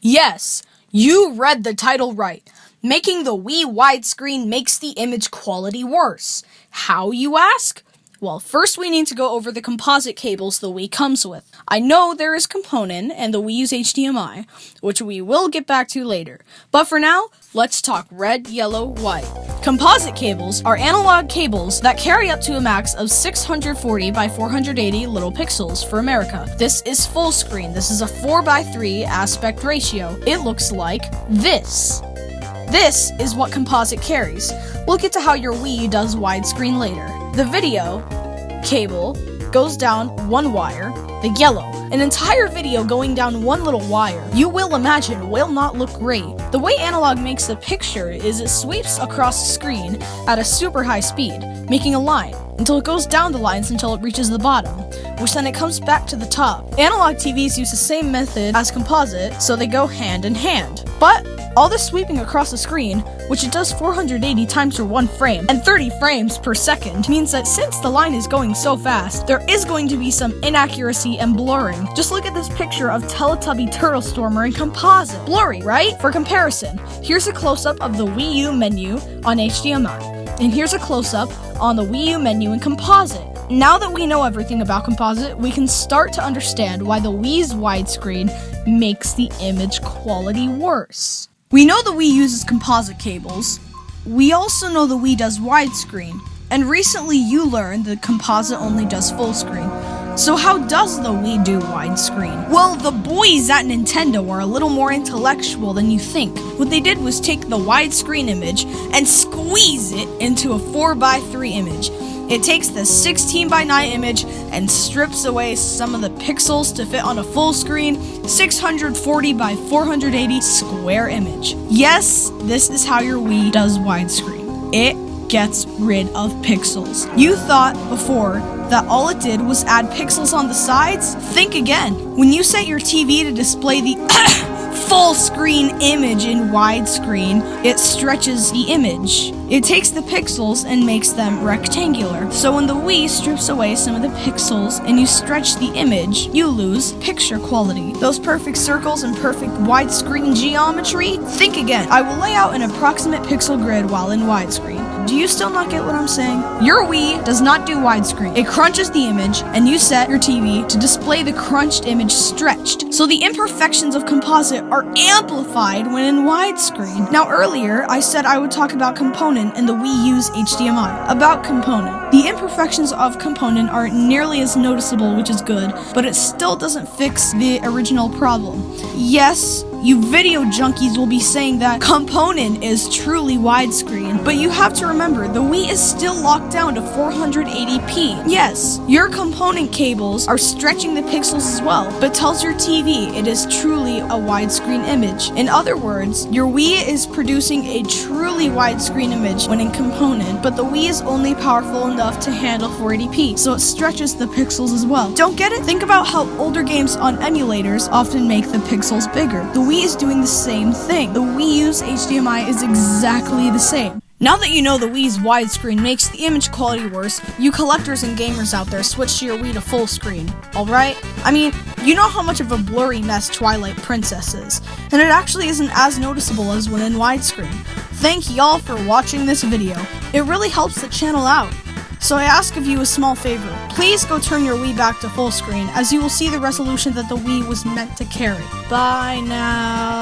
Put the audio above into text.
Yes, you read the title right. Making the Wii widescreen makes the image quality worse. How, you ask? Well, first we need to go over the composite cables the Wii comes with. I know there is component and the Wii use HDMI, which we will get back to later. But for now, let's talk red, yellow, white. Composite cables are analog cables that carry up to a max of 640 by 480 little pixels for America. This is full screen. This is a 4:3 aspect ratio. It looks like this. This is what composite carries. We'll get to how your Wii does widescreen later. The video cable goes down one wire, the yellow. An entire video going down one little wire, you will imagine, will not look great. The way analog makes the picture is it sweeps across the screen at a super high speed, making a line, until it goes down the lines until it reaches the bottom, which then it comes back to the top. Analog TVs use the same method as composite, so they go hand in hand. But all this sweeping across the screen, which it does 480 times for one frame, and 30 frames per second, means that since the line is going so fast, there is going to be some inaccuracy and blurring. Just look at this picture of Teletubby turtlestormer in composite. Blurry, right? For comparison, here's a close-up of the Wii U menu on HDMI, and here's a close-up on the Wii U menu in composite. Now that we know everything about composite, we can start to understand why the Wii's widescreen makes the image quality worse. We know the Wii uses composite cables. We also know the Wii does widescreen. And recently you learned that composite only does full screen. So how does the Wii do widescreen? Well, the boys at Nintendo are a little more intellectual than you think. What they did was take the widescreen image and squeeze it into a 4:3 image. It takes the 16:9 image and strips away some of the pixels to fit on a full screen 640 by 480 square image. Yes, this is how your Wii does widescreen. It gets rid of pixels. You thought before that all it did was add pixels on the sides? Think again. When you set your TV to display the full screen image in widescreen, it stretches the image. It takes the pixels and makes them rectangular. So when the Wii strips away some of the pixels and you stretch the image, you lose picture quality. Those perfect circles and perfect widescreen geometry? Think again. I will lay out an approximate pixel grid while in widescreen. Do you still not get what I'm saying? Your Wii does not do widescreen. It crunches the image, and you set your TV to display the crunched image stretched. So the imperfections of composite are amplified when in widescreen. Now earlier, I said I would talk about component and the Wii U's HDMI. About component. The imperfections of component aren't nearly as noticeable, which is good, but it still doesn't fix the original problem. Yes, you video junkies will be saying that component is truly widescreen, but you have to remember, the Wii is still locked down to 480p. Yes, your component cables are stretching the pixels as well, but tells your TV it is truly a widescreen image. In other words, your Wii is producing a truly widescreen image when in component, but the Wii is only powerful enough to handle 480p, so it stretches the pixels as well. Don't get it? Think about how older games on emulators often make the pixels bigger. The Wii is doing the same thing. The Wii U's HDMI is exactly the same. Now that you know the Wii's widescreen makes the image quality worse, you collectors and gamers out there switch to your Wii to full screen, alright? I mean, you know how much of a blurry mess Twilight Princess is, and it actually isn't as noticeable as when in widescreen. Thank y'all for watching this video. It really helps the channel out. So I ask of you a small favor. Please go turn your Wii back to full screen, as you will see the resolution that the Wii was meant to carry. Bye now.